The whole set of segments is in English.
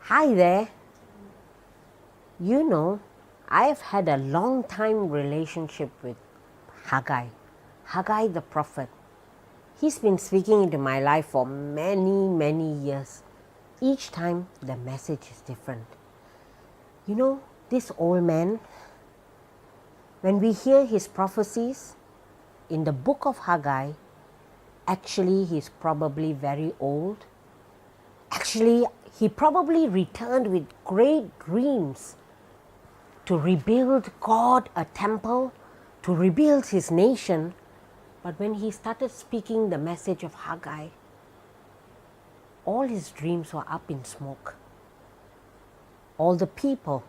Hi there. You know, I've had a long time relationship with Haggai. Haggai the prophet. He's been speaking into my life for many, many years. Each time the message is different. You know, this old man, when we hear his prophecies in the book of Haggai, actually he's probably very old. Actually, he probably returned with great dreams to rebuild God a temple, to rebuild his nation. But when he started speaking the message of Haggai, all his dreams were up in smoke. All the people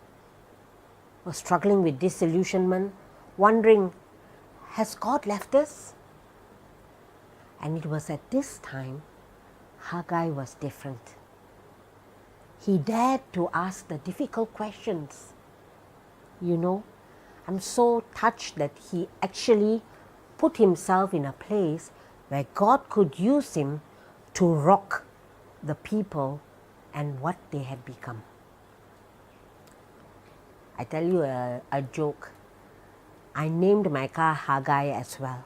were struggling with disillusionment, wondering, has God left us? And it was at this time Haggai was different. He dared to ask the difficult questions. You know, I'm so touched that he actually put himself in a place where God could use him to rock the people and what they had become. I tell you a joke. I named my car Haggai as well,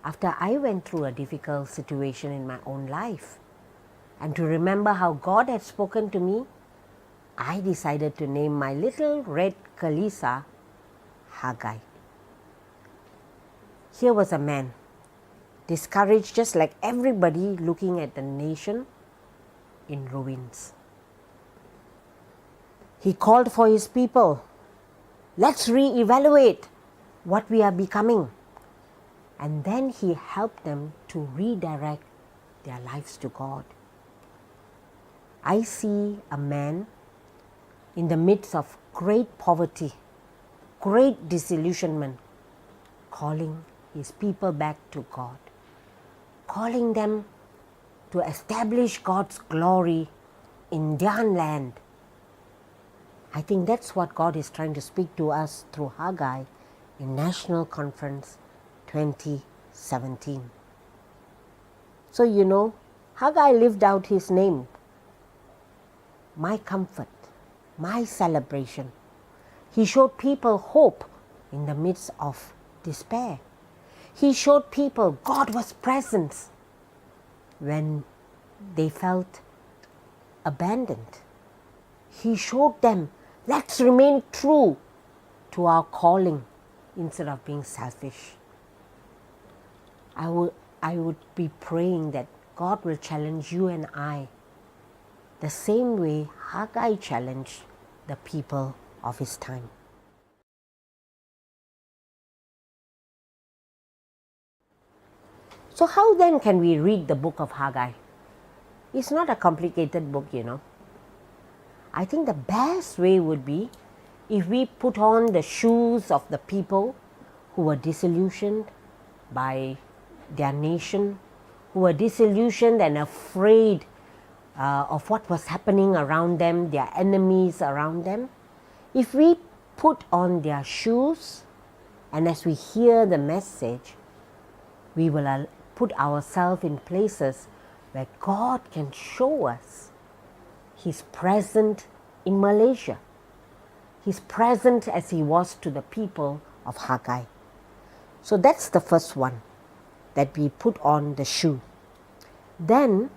after I went through a difficult situation in my own life. And to remember how God had spoken to me, I decided to name my little red Kalisa Haggai. Here was a man, discouraged just like everybody, looking at the nation in ruins. He called for his people, let's re-evaluate what we are becoming. And then he helped them to redirect their lives to God. I see a man in the midst of great poverty, great disillusionment, calling his people back to God, calling them to establish God's glory in their land. I think that's what God is trying to speak to us through Haggai in National Conference 2017. So you know, Haggai lived out his name, my comfort, my celebration. He showed people hope in the midst of despair. He showed people God was present when they felt abandoned. He showed them, let's remain true to our calling instead of being selfish. I would be praying that God will challenge you and I the same way Haggai challenged the people of his time. So how then can we read the book of Haggai? It's not a complicated book, you know. I think the best way would be if we put on the shoes of the people who were disillusioned by their nation, who were disillusioned and afraid of what was happening around them, their enemies around them. If we put on their shoes, and as we hear the message, we will put ourselves in places where God can show us He's present in Malaysia. He's present as He was to the people of Haggai. So that's the first one, that we put on the shoe. Then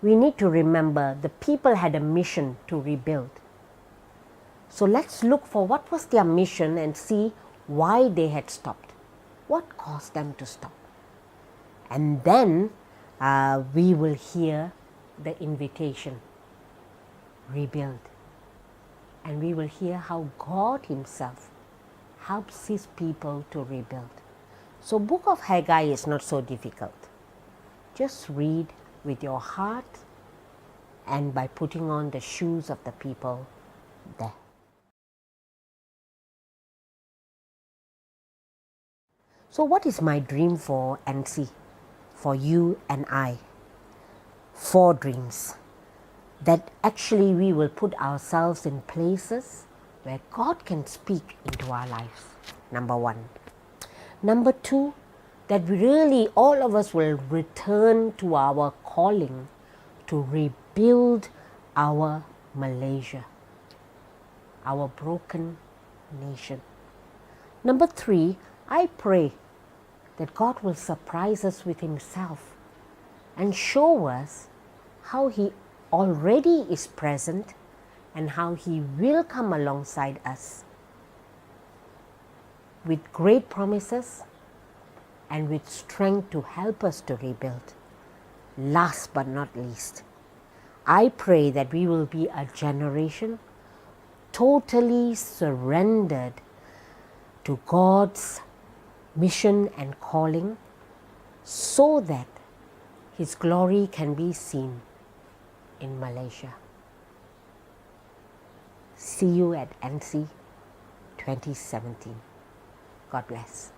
we need to remember the people had a mission to rebuild. So let's look for what was their mission and see why they had stopped. What caused them to stop? And then we will hear the invitation, rebuild. And we will hear how God Himself helps His people to rebuild. So book of Haggai is not so difficult. Just read with your heart and by putting on the shoes of the people there. So what is my dream for NC, for you and I? 4 dreams. That actually we will put ourselves in places where God can speak into our lives. Number 1. Number 2, that really all of us will return to our calling to rebuild our Malaysia, our broken nation. Number 3, I pray that God will surprise us with Himself and show us how He already is present and how He will come alongside us with great promises and with strength to help us to rebuild. Last but not least, I pray that we will be a generation totally surrendered to God's mission and calling so that His glory can be seen in Malaysia. See you at NC 2017. God bless.